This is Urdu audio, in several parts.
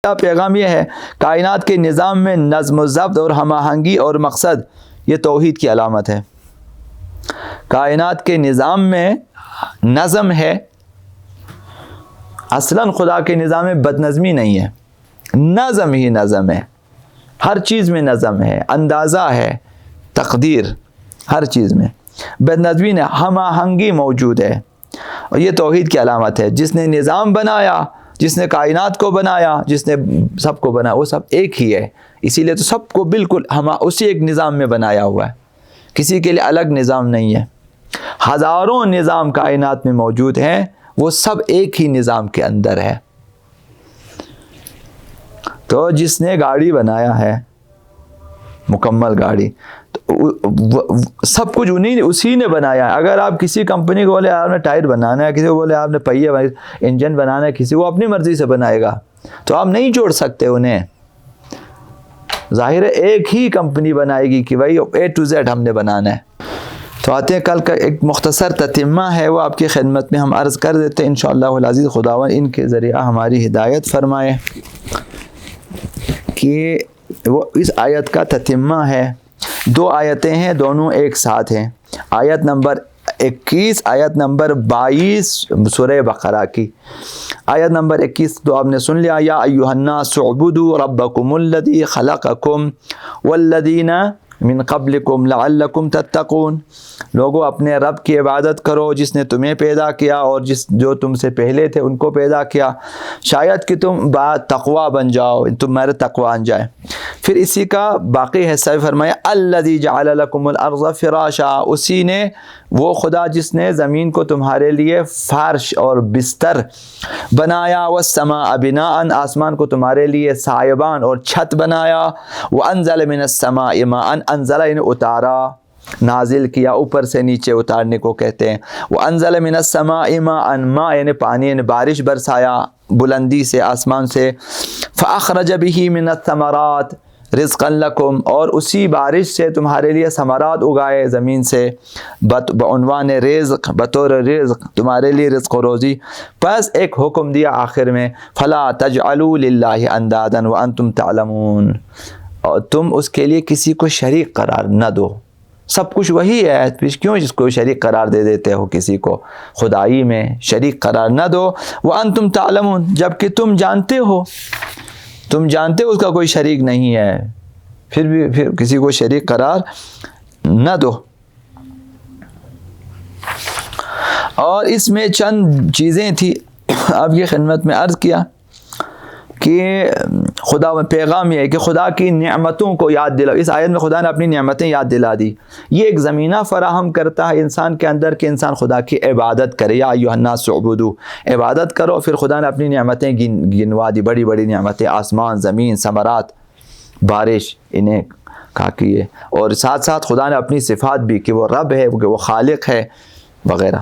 پیغام یہ ہے کائنات کے نظام میں نظم و ضبط اور ہم آہنگی اور مقصد یہ توحید کی علامت ہے۔ کائنات کے نظام میں نظم ہے، اصلاً خدا کے نظام میں بد نظمی نہیں ہے، نظم ہی نظم ہے، ہر چیز میں نظم ہے، اندازہ ہے، تقدیر، ہر چیز میں بد نظمی نہیں، ہم آہنگی موجود ہے، اور یہ توحید کی علامت ہے۔ جس نے نظام بنایا، جس نے کائنات کو بنایا، جس نے سب کو بنایا، وہ سب ایک ہی ہے، اسی لیے تو سب کو بالکل اسی ایک نظام میں بنایا ہوا ہے، کسی کے لیے الگ نظام نہیں ہے۔ ہزاروں نظام کائنات میں موجود ہیں، وہ سب ایک ہی نظام کے اندر ہے۔ تو جس نے گاڑی بنایا ہے، مکمل گاڑی، تو سب کچھ اسی نے بنایا ہے۔ اگر آپ کسی کمپنی کو بولے آپ نے ٹائر بنانا ہے، کسی کو بولے آپ نے پہیے انجن بنانا ہے، کسی کو اپنی مرضی سے بنائے گا، تو آپ نہیں جوڑ سکتے انہیں۔ ظاہر ہے ایک ہی کمپنی بنائے گی کہ بھائی A to Z ہم نے بنانا ہے۔ تو آتے ہیں کل کا ایک مختصر تتمہ ہے، وہ آپ کی خدمت میں ہم عرض کر دیتے ہیں انشاءاللہ العزیز، خداوند ان کے ذریعہ ہماری ہدایت فرمائے۔ کہ وہ اس آیت کا تتمہ ہے، 2 آیتیں ہیں، دونوں ایک ساتھ ہیں۔ آیت نمبر 21، آیت نمبر 22 سورہ بقرہ کی۔ آیت نمبر 21 تو آپ نے سن لیا، یا ایھا الناس اعبدوا ربکم الذی خلقکم والذین من قبلکم لعلکم تتقون۔ لوگو اپنے رب کی عبادت کرو جس نے تمہیں پیدا کیا اور جو تم سے پہلے تھے ان کو پیدا کیا، شاید کہ تم تقوی بن جاؤ، تم میرے تقوی بن جائے۔ پھر اسی کا باقی حصہ فرمایا الذی جعل لکم الارض فراشا، اسی نے، وہ خدا جس نے زمین کو تمہارے لیے فرش اور بستر بنایا، والسماء بناء، آسمان کو تمہارے لیے سایبان اور چھت بنایا، وانزل من السماء ماء، انزل یعنی اتارا، نازل کیا، اوپر سے نیچے اتارنے کو کہتے ہیں۔ وانزل من السماء ماء، ماء یعنی پانی، یعنی بارش برسایا بلندی سے، آسمان سے۔ فاخرج به من الثمرات رزقا لکم، اور اسی بارش سے تمہارے لیے ثمرات اگائے زمین سے، بعنوان رزق، بطور رزق تمہارے لیے رزق و روزی۔ پس ایک حکم دیا آخر میں، فلا تجعلوا للہ اندادا وانتم تعلمون، اور تم اس کے لیے کسی کو شریک قرار نہ دو۔ سب کچھ وہی ہے، کیوں اس کو شریک قرار دے دیتے ہو؟ کسی کو خدائی میں شریک قرار نہ دو، وانتم تعلمون، جبکہ تم جانتے ہو، تم جانتے ہو اس کا کوئی شریک نہیں ہے، پھر کسی کو شریک قرار نہ دو۔ اور اس میں چند چیزیں تھی آپ کی خدمت میں عرض کیا کہ خدا میں پیغام یہ ہے کہ خدا کی نعمتوں کو یاد دلاؤ۔ اس آیت میں خدا نے اپنی نعمتیں یاد دلا دی۔ یہ ایک زمینہ فراہم کرتا ہے انسان کے اندر کہ انسان خدا کی عبادت کرے، یا ایھا الناس اعبدوا، عبادت کرو۔ پھر خدا نے اپنی نعمتیں گنوا دی، بڑی بڑی نعمتیں، آسمان، زمین، ثمرات، بارش، انہیں کہا کیے، اور ساتھ ساتھ خدا نے اپنی صفات بھی کہ وہ رب ہے، کہ وہ خالق ہے وغیرہ۔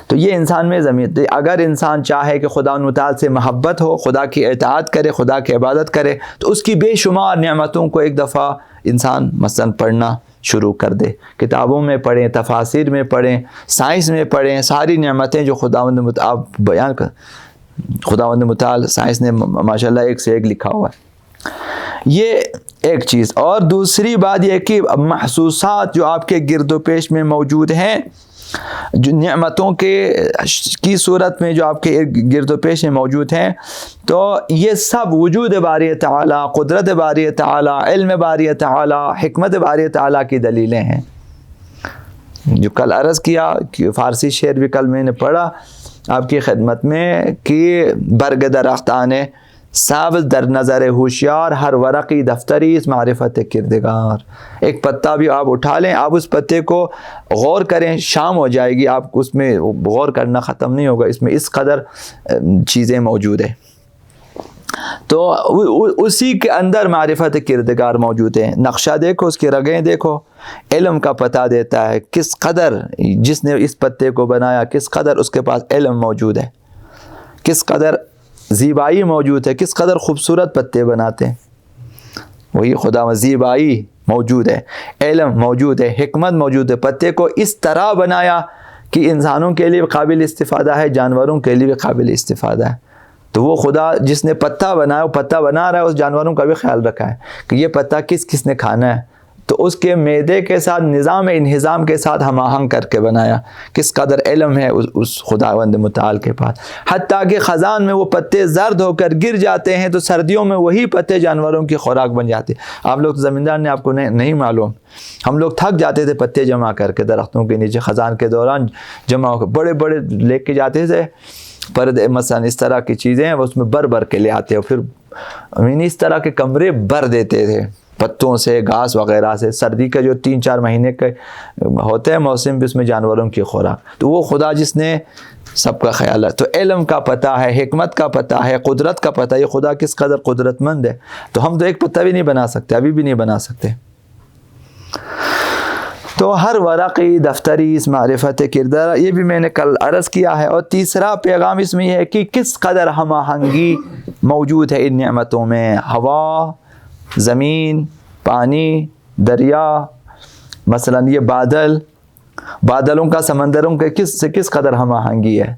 تو یہ انسان میں زمین، اگر انسان چاہے کہ خدا تعالی سے محبت ہو، خدا کی اطاعت کرے، خدا کی عبادت کرے، تو اس کی بے شمار نعمتوں کو ایک دفعہ انسان مثلا پڑھنا شروع کر دے، کتابوں میں پڑھیں، تفاسیر میں پڑھیں، سائنس میں پڑھیں، ساری نعمتیں جو خداوند متعال بیان کر، خداوند متعال سائنس نے ماشاءاللہ ایک سے ایک لکھا ہوا ہے۔ یہ ایک چیز، اور دوسری بات یہ کہ محسوسات جو آپ کے گرد و پیش میں موجود ہیں، جو نعمتوں کی صورت میں جو آپ کے گرد و پیش میں موجود ہیں، تو یہ سب وجود باری تعالیٰ، قدرت باری تعالیٰ، علم باری تعالیٰ، حکمت باری تعالیٰ کی دلیلیں ہیں۔ جو کل عرض کیا کہ فارسی شعر بھی کل میں نے پڑھا آپ کی خدمت میں کہ برگ درختان سبز در نظر ہوشیار، ہر ورقی دفتری اس معرفت کردگار۔ ایک پتا بھی آپ اٹھا لیں، آپ اس پتے کو غور کریں، شام ہو جائے گی، آپ اس میں غور کرنا ختم نہیں ہوگا، اس میں اس قدر چیزیں موجود ہیں۔ تو اسی کے اندر معرفت کردگار موجود ہے۔ نقشہ دیکھو، اس کی رگیں دیکھو، علم کا پتہ دیتا ہے کس قدر جس نے اس پتے کو بنایا، کس قدر اس کے پاس علم موجود ہے، کس قدر زیبائی موجود ہے، کس قدر خوبصورت پتے بناتے ہیں۔ وہی خدا میں زیبائی موجود ہے، علم موجود ہے، حکمت موجود ہے، پتے کو اس طرح بنایا کہ انسانوں کے لیے قابل استفادہ ہے، جانوروں کے لیے بھی قابل استفادہ ہے۔ تو وہ خدا جس نے پتا بنایا وہ پتا بنا رہا ہے، اس جانوروں کا بھی خیال رکھا ہے کہ یہ پتا کس کس نے کھانا ہے، تو اس کے معدے کے ساتھ نظام انہضام کے ساتھ ہم آہنگ کر کے بنایا. کس قدر علم ہے اس خداوند متعال کے پاس. حتیٰ کہ خزان میں وہ پتے زرد ہو کر گر جاتے ہیں تو سردیوں میں وہی پتے جانوروں کی خوراک بن جاتے. آپ لوگ زمیندار نے آپ کو نہیں معلوم، ہم لوگ تھک جاتے تھے پتے جمع کر کے درختوں کے نیچے خزان کے دوران جمع ہو کے، بڑے بڑے لے کے جاتے تھے پردے، مثلا اس طرح کی چیزیں ہیں اس میں بر کے لے آتے، اور پھر اس طرح کے کمرے بھر دیتے تھے پتوں سے، گھاس وغیرہ سے. سردی کا جو 3-4 مہینے کے ہوتے ہیں موسم بھی، اس میں جانوروں کی خوراک. تو وہ خدا جس نے سب کا خیال ہے، تو علم کا پتہ ہے، حکمت کا پتہ ہے، قدرت کا پتہ ہے، یہ خدا کس قدر قدرت مند ہے. تو ہم تو ایک پتہ بھی نہیں بنا سکتے، ابھی بھی نہیں بنا سکتے. تو ہر ورقی دفتری اس معرفت کردار، یہ بھی میں نے کل عرض کیا ہے. اور تیسرا پیغام اس میں یہ ہے کہ کس قدر ہم آہنگی موجود ہے ان نعمتوں میں. ہوا، زمین، پانی، دریا، مثلا یہ بادلوں کا سمندروں کے کس قدر ہم آہنگی ہے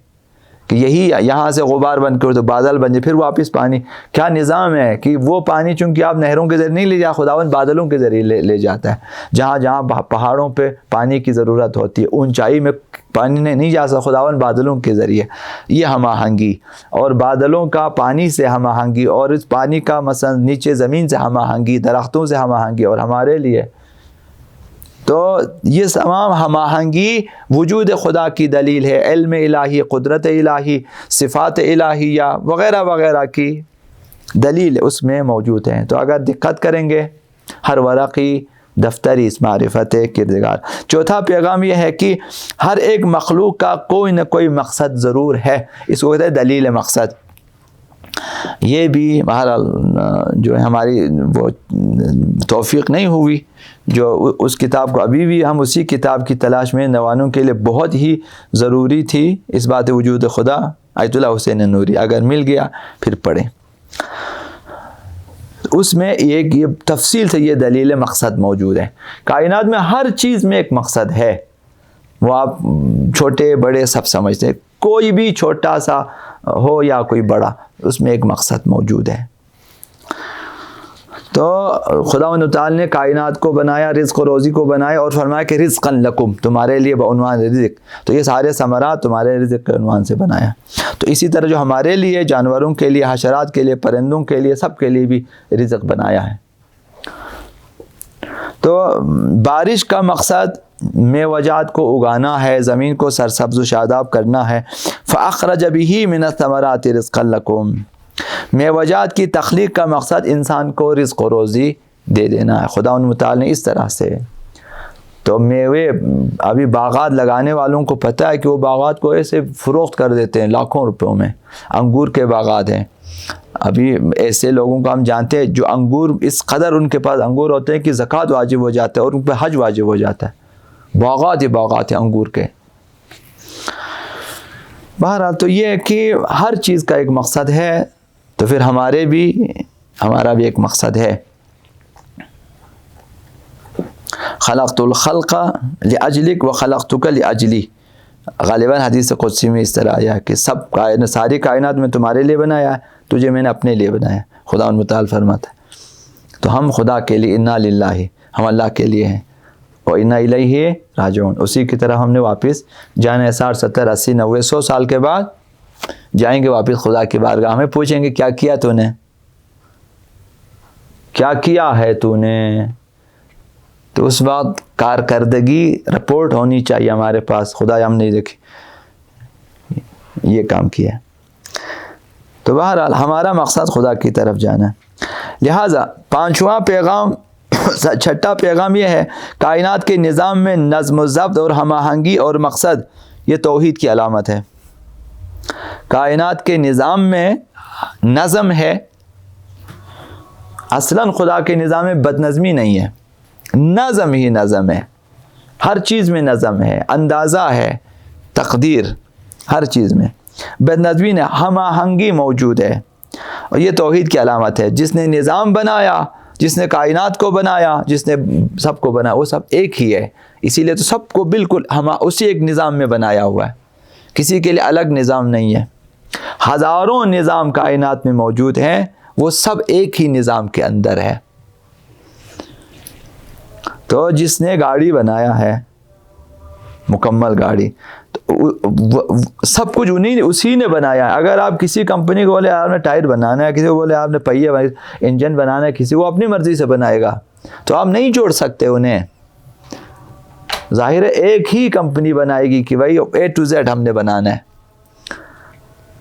کہ یہی یہاں سے غبار بن کر تو بادل بن جائے، پھر واپس پانی. کیا نظام ہے کہ وہ پانی چونکہ آپ نہروں کے ذریعے نہیں لے جا، خداوند بادلوں کے ذریعے لے جاتا ہے. جہاں جہاں پہاڑوں پہ پانی کی ضرورت ہوتی ہے، اونچائی میں پانی نہیں جا سکتا، خداوند بادلوں کے ذریعے. یہ ہم آہنگی، اور بادلوں کا پانی سے ہم آہنگی، اور اس پانی کا مثلا نیچے زمین سے ہم آہنگی، درختوں سے ہم آہنگی، اور ہمارے لیے. تو یہ تمام ہم آہنگی وجود خدا کی دلیل ہے. علم الہی، قدرت الہی، صفات الہیہ وغیرہ وغیرہ کی دلیل اس میں موجود ہیں. تو اگر دقت کریں گے ہر ورقی دفتری اس معرفت کردگار. چوتھا پیغام یہ ہے کہ ہر ایک مخلوق کا کوئی نہ کوئی مقصد ضرور ہے. اس کو کہتے ہیں دلیل مقصد. یہ بھی بہرحال جو ہے ہماری وہ توفیق نہیں ہوئی، جو اس کتاب کو ابھی بھی ہم اسی کتاب کی تلاش میں، نوانوں کے لیے بہت ہی ضروری تھی اس بات وجود خدا. آیت اللہ حسین نوری اگر مل گیا پھر پڑھیں. اس میں ایک یہ تفصیل سے یہ دلیل مقصد موجود ہے. کائنات میں ہر چیز میں ایک مقصد ہے، وہ آپ چھوٹے بڑے سب سمجھتے ہیں. کوئی بھی چھوٹا سا ہو یا کوئی بڑا، اس میں ایک مقصد موجود ہے. تو خداوند تعالی نے کائنات کو بنایا، رزق و روزی کو بنایا، اور فرمایا کہ رزقا لکم، تمہارے لیے بعنوان رزق. تو یہ سارے ثمرات تمہارے رزق کے عنوان سے بنایا. تو اسی طرح جو ہمارے لیے، جانوروں کے لیے، حشرات کے لیے، پرندوں کے لیے، سب کے لیے بھی رزق بنایا ہے. تو بارش کا مقصد میوجات کو اگانا ہے، زمین کو سرسبز و شاداب کرنا ہے. فَأَخْرَجَ بِهِ مِنَ الثَّمَرَاتِ رِزْقًا لَكُمْ. میوجات کی تخلیق کا مقصد انسان کو رزق و روزی دے دینا ہے. خداوند متعال نے اس طرح سے. تو میوے ابھی باغات لگانے والوں کو پتہ ہے کہ وہ باغات کو ایسے فروخت کر دیتے ہیں لاکھوں روپیوں میں. انگور کے باغات ہیں، ابھی ایسے لوگوں کو ہم جانتے ہیں جو انگور، اس قدر ان کے پاس انگور ہوتے ہیں کہ زکوٰۃ واجب ہو جاتا ہے اور ان پہ حج واجب ہو جاتا ہے. باغات ہی باغات ہیں انگور کے. بہرحال تو یہ ہے کہ ہر چیز کا ایک مقصد ہے. تو پھر ہمارا بھی ایک مقصد ہے. خلقت الخلق لاجلک وخلقتک لاجلی. غالباً حدیث قدسی میں اس طرح آیا کہ ساری کائنات میں تمہارے لیے بنایا ہے، تجھے میں نے اپنے لیے بنایا. خدا ان متعال فرماتا ہے. تو ہم خدا کے لیے، انا للہ، ہم اللہ کے لیے ہیں، اور انا الیہ راجعون. اسی کی طرح ہم نے واپس جانا ہے. 60 70 80 90 100 سال کے بعد جائیں گے واپس خدا کی بارگاہ میں. پوچھیں گے کیا کیا تو نے، کیا کیا ہے تو نے. تو اس وقت کارکردگی رپورٹ ہونی چاہیے ہمارے پاس. خدا ہم نے دیکھی یہ کام کیا. تو بہرحال ہمارا مقصد خدا کی طرف جانا ہے. لہٰذا پانچواں پیغام، چھٹا پیغام یہ ہے، کائنات کے نظام میں نظم و ضبط اور ہم آہنگی اور مقصد یہ توحید کی علامت ہے. کائنات کے نظام میں نظم ہے. اصلاً خدا کے نظام میں بد نظمی نہیں ہے، نظم ہی نظم ہے. ہر چیز میں نظم ہے، اندازہ ہے، تقدیر، ہر چیز میں. بد نظمی نے ہم آہنگی موجود ہے، اور یہ توحید کی علامت ہے. جس نے نظام بنایا، جس نے کائنات کو بنایا، جس نے سب کو بنایا، وہ سب ایک ہی ہے. اسی لیے تو سب کو بالکل اسی ایک نظام میں بنایا ہوا ہے. کسی کے لیے الگ نظام نہیں ہے. ہزاروں نظام کائنات میں موجود ہیں، وہ سب ایک ہی نظام کے اندر ہے۔ تو جس نے گاڑی بنایا ہے، مکمل گاڑی، تو سب کچھ اسی نے بنایا ہے۔ اگر آپ کسی کمپنی کو بولے آپ نے ٹائر بنانا ہے، کسی کو بولے آپ نے پہیے انجن بنانا ہے، کسی کو اپنی مرضی سے بنائے گا، تو آپ نہیں جوڑ سکتے انہیں۔ ظاہر ہے ایک ہی کمپنی بنائے گی کہ بھائی A to Z ہم نے بنانا ہے۔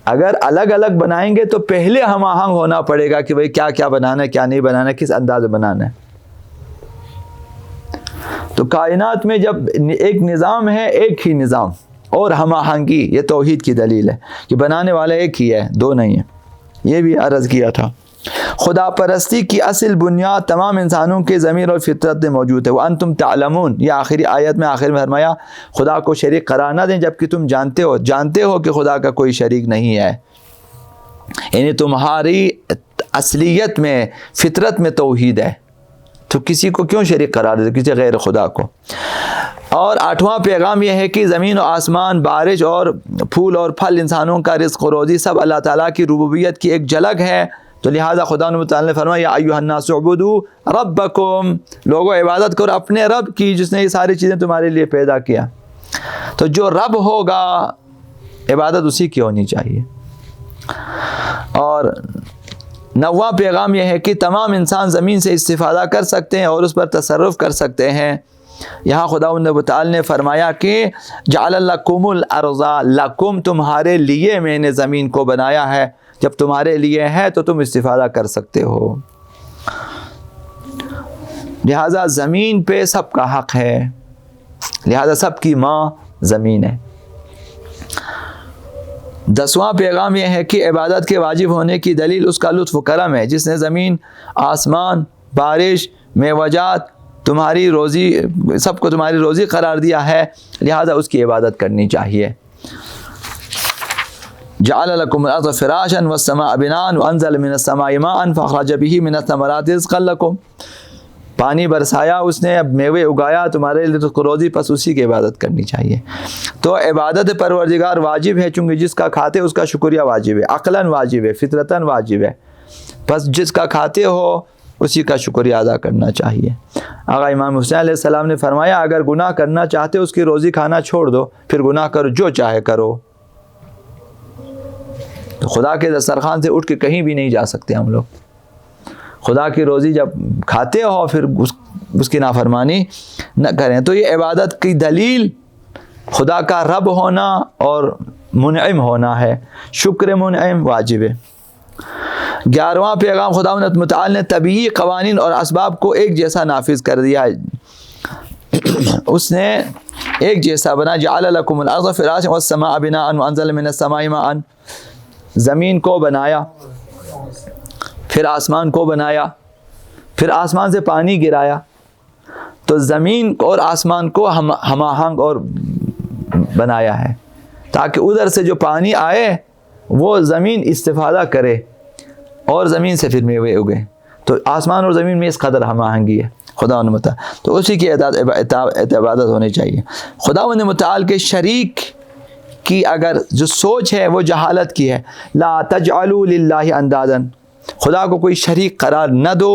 اگر الگ الگ بنائیں گے تو پہلے ہم آہنگ ہونا پڑے گا کہ بھائی کیا کیا بنانا ہے، کیا نہیں بنانا ہے، کس انداز میں بنانا ہے۔ تو کائنات میں جب ایک نظام ہے، ایک ہی نظام اور ہم آہنگی، یہ توحید کی دلیل ہے کہ بنانے والا ایک ہی ہے، دو نہیں ہے۔ یہ بھی عرض کیا تھا۔ خدا پرستی کی اصل بنیاد تمام انسانوں کے ضمیر اور فطرت میں موجود ہے۔ وَأَنْتُمْ تَعْلَمُونَ، یہ آخری آیت میں آخر میں فرمایا خدا کو شریک قرار نہ دیں جبکہ تم جانتے ہو کہ خدا کا کوئی شریک نہیں ہے۔ یعنی تمہاری اصلیت میں، فطرت میں توحید ہے، تو کسی کو کیوں شریک قرار دے، کسی غیر خدا کو۔ اور 8واں پیغام یہ ہے کہ زمین و آسمان، بارش اور پھول اور پھل، انسانوں کا رزق و روزی سب اللہ تعالیٰ کی ربوبیت کی ایک جھلک ہے۔ تو لہٰذا خدا متعال نے فرمایا یا ایھا الناس اعبدوا ربکم، لوگوں عبادت کرو اپنے رب کی جس نے یہ ساری چیزیں تمہارے لیے پیدا کیا۔ تو جو رب ہوگا عبادت اسی کی ہونی چاہیے۔ اور 9واں پیغام یہ ہے کہ تمام انسان زمین سے استفادہ کر سکتے ہیں اور اس پر تصرف کر سکتے ہیں۔ یہاں خداوند متعال نے فرمایا کہ جعل لکم الارض، لکم تمہارے لیے میں نے زمین کو بنایا ہے، جب تمہارے لیے ہے تو تم استفادہ کر سکتے ہو۔ لہذا زمین پہ سب کا حق ہے، لہذا سب کی ماں زمین ہے۔ 10واں پیغام یہ ہے کہ عبادت کے واجب ہونے کی دلیل اس کا لطف و کرم ہے، جس نے زمین، آسمان، بارش، میوجات، تمہاری روزی، سب کو تمہاری روزی قرار دیا ہے، لہذا اس کی عبادت کرنی چاہیے۔ جعل لکم الارض فراشا والسماء بناء وانزل من السماء ماء فاخرج به من الثمرات رزقا لکم، پانی برسایا اس نے، اب میوے اگایا تمہارے لیے تو روزی، پس اسی کی عبادت کرنی چاہیے۔ تو عبادت پروردگار واجب ہے، چونکہ جس کا کھاتے اس کا شکریہ واجب ہے، عقلاً واجب ہے، فطرتاً واجب ہے، بس جس کا کھاتے ہو اسی کا شکریہ ادا کرنا چاہیے۔ آقا امام حسین علیہ السلام نے فرمایا اگر گناہ کرنا چاہتے اس کی روزی کھانا چھوڑ دو، پھر گناہ کرو جو چاہے کرو۔ تو خدا کے دسترخوان سے اٹھ کے کہیں بھی نہیں جا سکتے ہم لوگ۔ خدا کی روزی جب کھاتے ہو پھر اس کی نافرمانی نہ کریں۔ تو یہ عبادت کی دلیل خدا کا رب ہونا اور منعم ہونا ہے، شکر منعم واجب ہے۔ 11واں پیغام خداوند متعال نے طبیعی قوانین اور اسباب کو ایک جیسا نافذ کر دیا ہے، اس نے ایک جیسا بنا۔ جعل لکم الارض فراشا والسماء بناء وانزل من السماء ماء، زمین کو بنایا، پھر آسمان کو بنایا، پھر آسمان سے پانی گرایا، تو زمین اور آسمان کو ہم آہنگ اور بنایا ہے تاکہ ادھر سے جو پانی آئے وہ زمین استفادہ کرے اور زمین سے پھر میوے اگے۔ تو آسمان اور زمین میں اس قدر ہم آہنگی ہے خدا نے متعال، تو اسی کی عبادت ہونی چاہیے۔ خداوند متعال کے شریک کی اگر جو سوچ ہے وہ جہالت کی ہے۔ لا تجعلوا للہ اندادا، خدا کو کوئی شریک قرار نہ دو،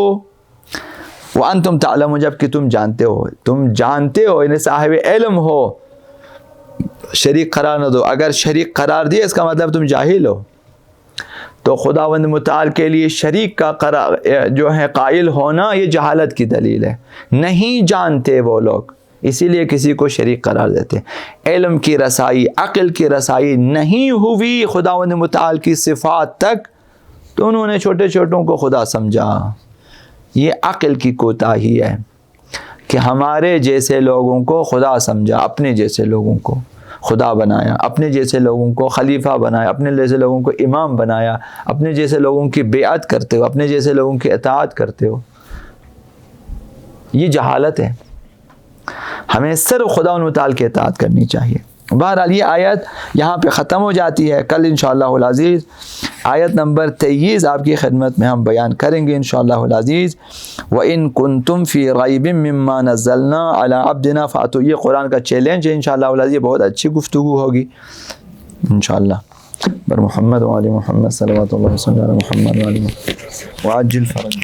وانتم تعلمون، جب کہ تم جانتے ہو یعنی صاحب علم ہو، شریک قرار نہ دو۔ اگر شریک قرار دیا اس کا مطلب تم جاہل ہو۔ تو خداوند متعال کے لیے شریک کا جو ہے قائل ہونا یہ جہالت کی دلیل ہے، نہیں جانتے وہ لوگ، اسی لیے کسی کو شریک قرار دیتے۔ علم کی رسائی، عقل کی رسائی نہیں ہوئی خداوند متعال کی صفات تک تو انہوں نے چھوٹے چھوٹوں کو خدا سمجھا۔ یہ عقل کی کوتاہی ہے کہ ہمارے جیسے لوگوں کو خدا سمجھا، اپنے جیسے لوگوں کو خدا بنایا، اپنے جیسے لوگوں کو خلیفہ بنایا، اپنے جیسے لوگوں کو امام بنایا، اپنے جیسے لوگوں کی بیعت کرتے ہو، اپنے جیسے لوگوں کی اطاعت کرتے ہو۔ یہ جہالت ہے، ہمیں صرف خدا متعال کی اطاعت کرنی چاہیے۔ بہرحال یہ آیت یہاں پہ ختم ہو جاتی ہے۔ کل انشاءاللہ العزیز آیت نمبر 23 آپ کی خدمت میں ہم بیان کریں گے انشاءاللہ العزیز۔ وَإِن كُنتُمْ فِي رَيْبٍ مِّمَّا نَزَّلْنَا عَلَىٰ عَبْدِنَا فَأْتُوا، یہ قرآن کا چیلنج ہے انشاءاللہ العزیز، بہت اچھی گفتگو ہوگی انشاءاللہ۔ بر محمد وعلى محمد صلوات الله وسلم على محمد وعلى محمد وعجل فرج